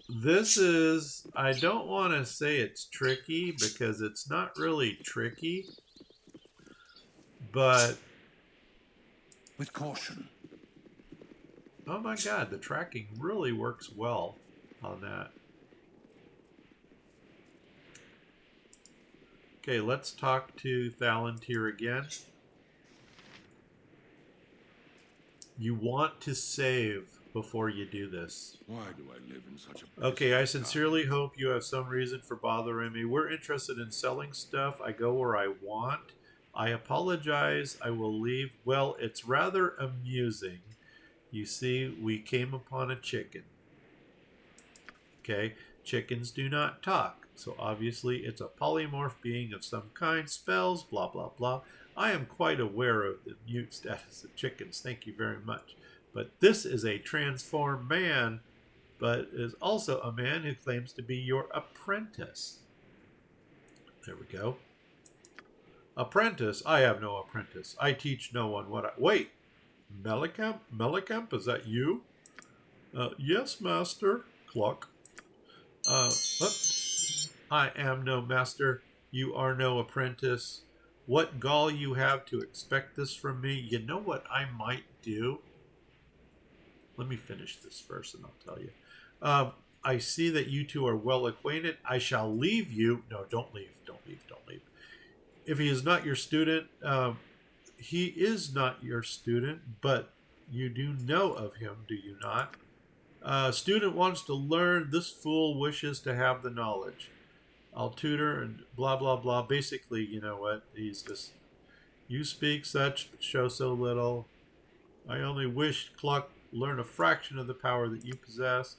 This is, I don't want to say it's tricky because it's not really tricky. But... With caution. Oh my god, the tracking really works well on that. Okay, let's talk to Thalantir again. You want to save before you do this. Why do I live in such a place? Okay, I sincerely hope you have some reason for bothering me. We're interested in selling stuff. I go where I want. I apologize. I will leave. Well, it's rather amusing. You see, we came upon a chicken. Okay, chickens do not talk. So obviously it's a polymorph being of some kind. Spells, blah, blah, blah. I am quite aware of the mute status of chickens. Thank you very much. But this is a transformed man, but is also a man who claims to be your apprentice. There we go. Apprentice? I have no apprentice. I teach no one what I... Wait! Melicamp? Melicamp, is that you? Yes, master. Cluck. I am no master. You are no apprentice. What gall you have to expect this from me? You know what I might do? Let me finish this first and I'll tell you. I see that you two are well acquainted. I shall leave you. No, don't leave. Don't leave. Don't leave. If he is not your student, he is not your student, but you do know of him, do you not? Student wants to learn. This fool wishes to have the knowledge. I'll tutor and blah, blah, blah. Basically, you know what? He's just, you speak such, but show so little. I only wish Cluck learn a fraction of the power that you possess.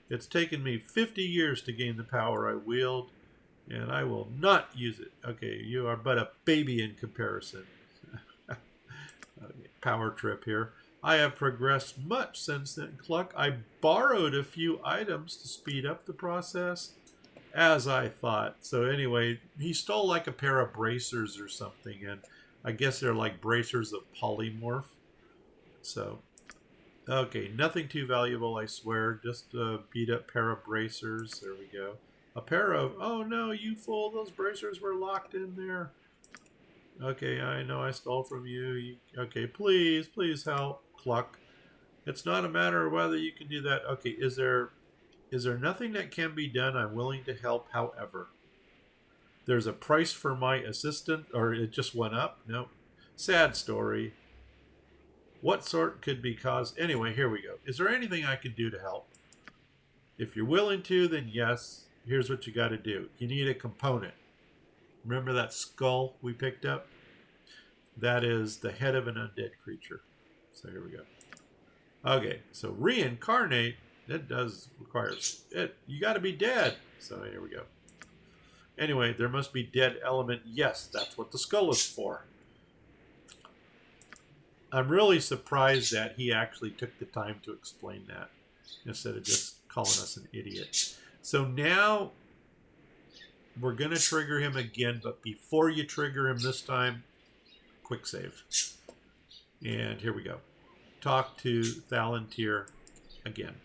It's taken me 50 years to gain the power I wield, and I will not use it. Okay, you are but a baby in comparison. Okay, power trip here. I have progressed much since then, Cluck. I borrowed a few items to speed up the process, as I thought. So anyway, he stole like a pair of bracers or something, and I guess they're like bracers of polymorph. So, okay, nothing too valuable, I swear. Just a beat up pair of bracers. There we go. A pair of, oh no, you fool, those bracers were locked in there. Okay, I know I stole from you. Okay, please, please help, Cluck. It's not a matter of whether you can do that. Okay, is there nothing that can be done? I'm willing to help, however. There's a price for my assistant, or it just went up? No. Sad story. What sort could be caused? Anyway, here we go. Is there anything I can do to help? If you're willing to, then yes. Here's what you got to do. You need a component. Remember that skull we picked up? That is the head of an undead creature. So here we go. Okay, so reincarnate, it does require it. You got to be dead. So here we go. Anyway, there must be dead element. Yes, that's what the skull is for. I'm really surprised that he actually took the time to explain that instead of just calling us an idiot. So now we're going to trigger him again, but before you trigger him this time, quick save. And here we go. Talk to Thalantir again.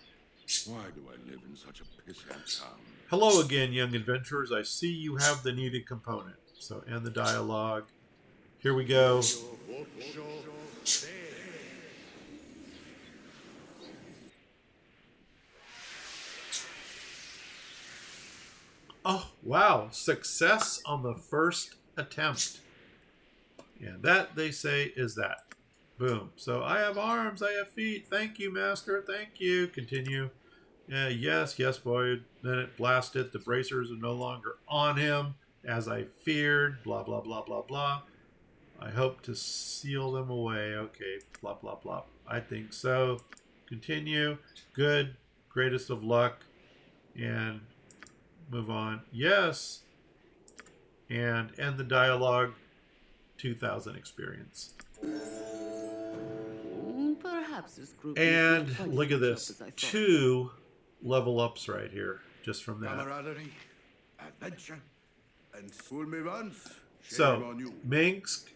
Why do I live in such a pissant town? Hello again, young adventurers. I see you have the needed component. So end the dialogue. Here we go. Oh, wow. Success on the first attempt. And that, they say, is that. Boom. So I have arms, I have feet. Thank you, master. Thank you. Continue. Yes, boy. Then it blasted. The bracers are no longer on him, as I feared. Blah, blah, blah, blah, blah. I hope to seal them away. Okay. Blah, blah, blah. I think so. Continue. Good. Greatest of luck. And move on. Yes. And end the dialogue. 2,000 experience. Perhaps this group And look at this. 2 level ups right here. Just from that. Camaraderie, adventure, and fool me once. So, Minsk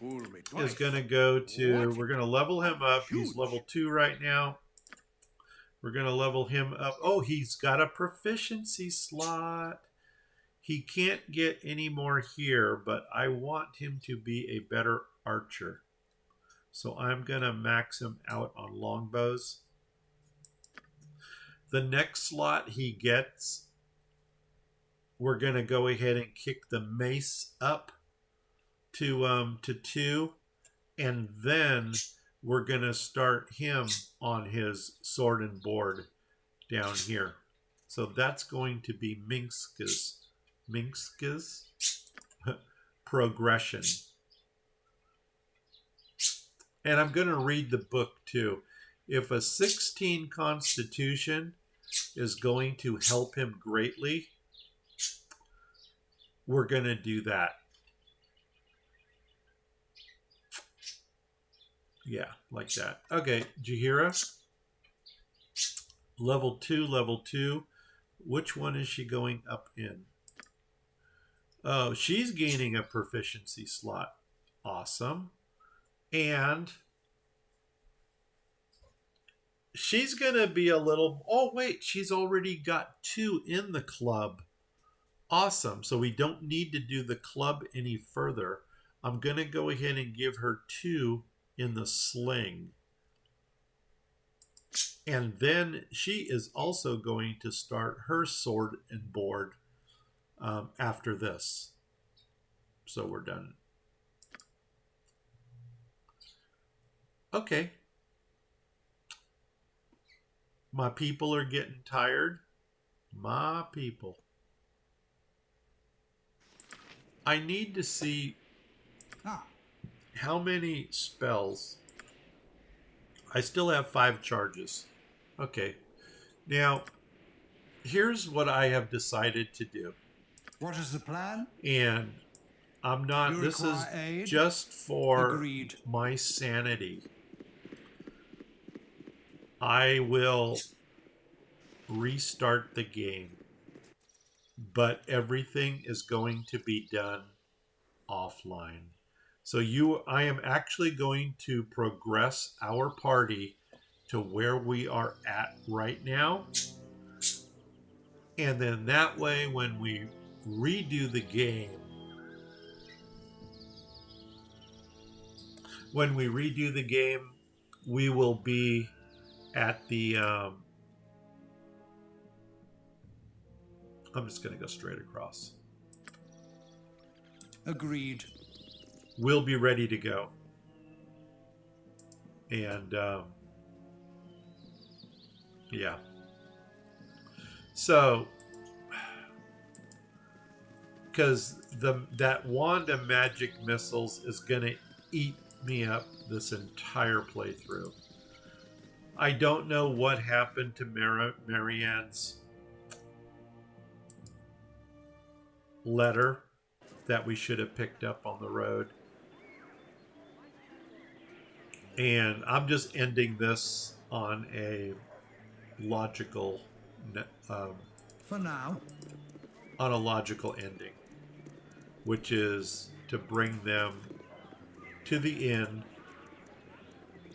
is going to go to, we're going to level him up. He's level 2 right now. We're going to level him up. Oh, he's got a proficiency slot. He can't get any more here, but I want him to be a better archer. So I'm going to max him out on longbows. The next slot he gets, we're going to go ahead and kick the mace up to 2, and then we're going to start him on his sword and board down here. So that's going to be Minsk's progression. And I'm going to read the book too. If a 16 constitution is going to help him greatly, we're going to do that. Yeah, like that. Okay, Jahira. Level 2. Which one is she going up in? Oh, she's gaining a proficiency slot. Awesome. And she's going to be a little... Oh, wait, she's already got 2 in the club. Awesome. So we don't need to do the club any further. I'm going to go ahead and give her 2 in the sling. And then she is also going to start her sword and board after this. So we're done. Okay. My people are getting tired. My people. I need to see how many spells. I still have 5 charges. Okay. Now, here's what I have decided to do. What is the plan? And I'm not, You this is require aid? just for Agreed. my sanity. I will restart the game, but everything is going to be done offline. So I am actually going to progress our party to where we are at right now. And then that way, when we redo the game, we will be at the, I'm just going to go straight across. Agreed. We'll be ready to go. And, yeah. So, because that wand of magic missiles is going to eat me up this entire playthrough. I don't know what happened to Marianne's letter that we should have picked up on the road. And I'm just ending this on a logical for now, on a logical ending, which is to bring them to the inn.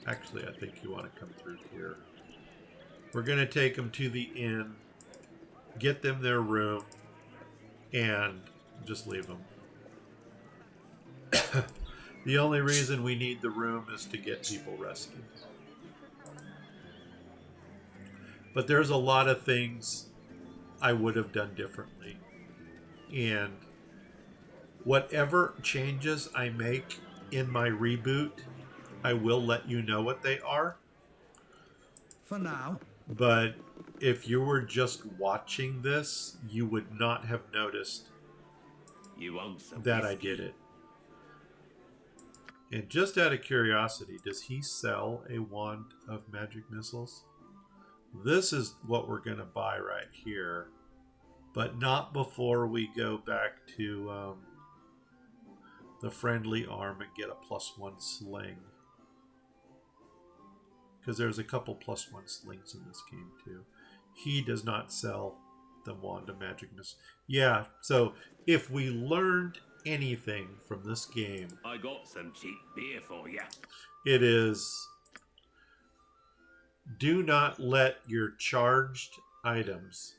Actually, I think you want to come through here. We're going to take them to the inn, get them their room, and just leave them. The only reason we need the room is to get people rested. But there's a lot of things I would have done differently. And whatever changes I make in my reboot, I will let you know what they are. For now. But if you were just watching this, you would not have noticed that I did it. And just out of curiosity, does he sell a wand of magic missiles? This is what we're going to buy right here. But not before we go back to the friendly arm and get a +1 sling. Because there's a couple +1 slings in this game too. He does not sell the wand of magic missiles. Yeah, so if we learned anything from this game, I got some cheap beer for you. it is do not let your charged items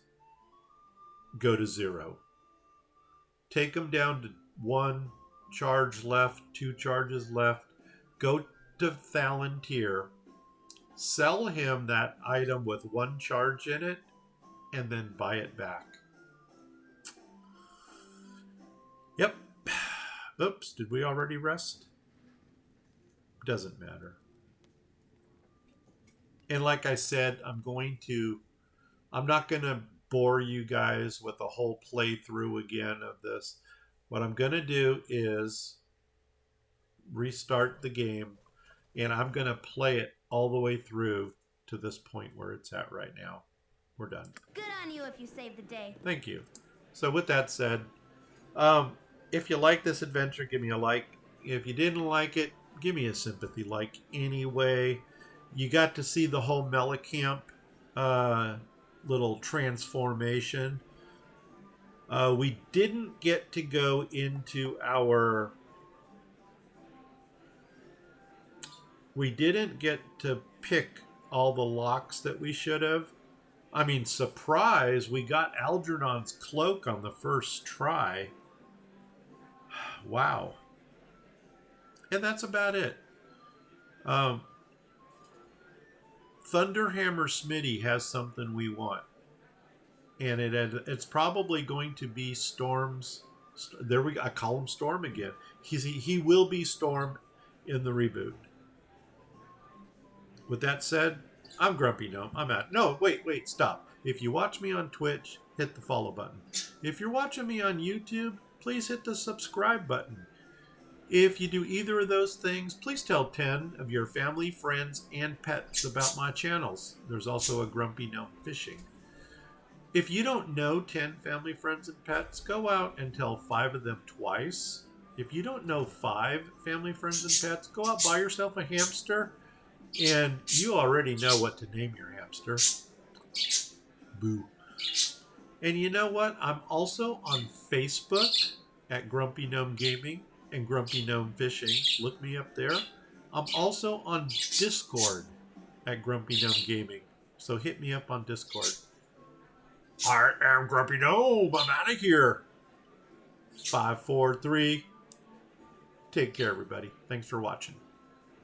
go to 0. Take them down to 1 charge left, 2 charges left. Go to Paladin, sell him that item with 1 charge in it, and then buy it back. Yep. Oops, did we already rest? Doesn't matter. And like I said, I'm not going to bore you guys with a whole playthrough again of this. What I'm going to do is restart the game, and I'm going to play it all the way through to this point where it's at right now. We're done. Good on you if you saved the day. Thank you. So with that said, if you like this adventure, give me a like. If you didn't like it, give me a sympathy like anyway. You got to see the whole Mellicamp little transformation. We didn't get to go into our... We didn't get to pick all the locks that we should have. I mean, surprise, we got Algernon's cloak on the first try. Wow. And that's about it. Thunderhammer Smitty has something we want. And it's probably going to be Storm's. There we go. I call him Storm again. He will be Storm in the reboot. With that said, I'm Grumpy Gnome. I'm out. No, wait, stop. If you watch me on Twitch, hit the follow button. If you're watching me on YouTube, please hit the subscribe button. If you do either of those things, please tell 10 of your family, friends, and pets about my channels. There's also a Grumpy Gnome Fishing. If you don't know 10 family, friends, and pets, go out and tell 5 of them twice. If you don't know 5 family, friends, and pets, go out, buy yourself a hamster, and you already know what to name your hamster. Boo. And you know what? I'm also on Facebook at Grumpy Gnome Gaming and Grumpy Gnome Fishing. Look me up there. I'm also on Discord at Grumpy Gnome Gaming. So hit me up on Discord. I am Grumpy Gnome. I'm out of here. 5, 4, 3. Take care, everybody. Thanks for watching.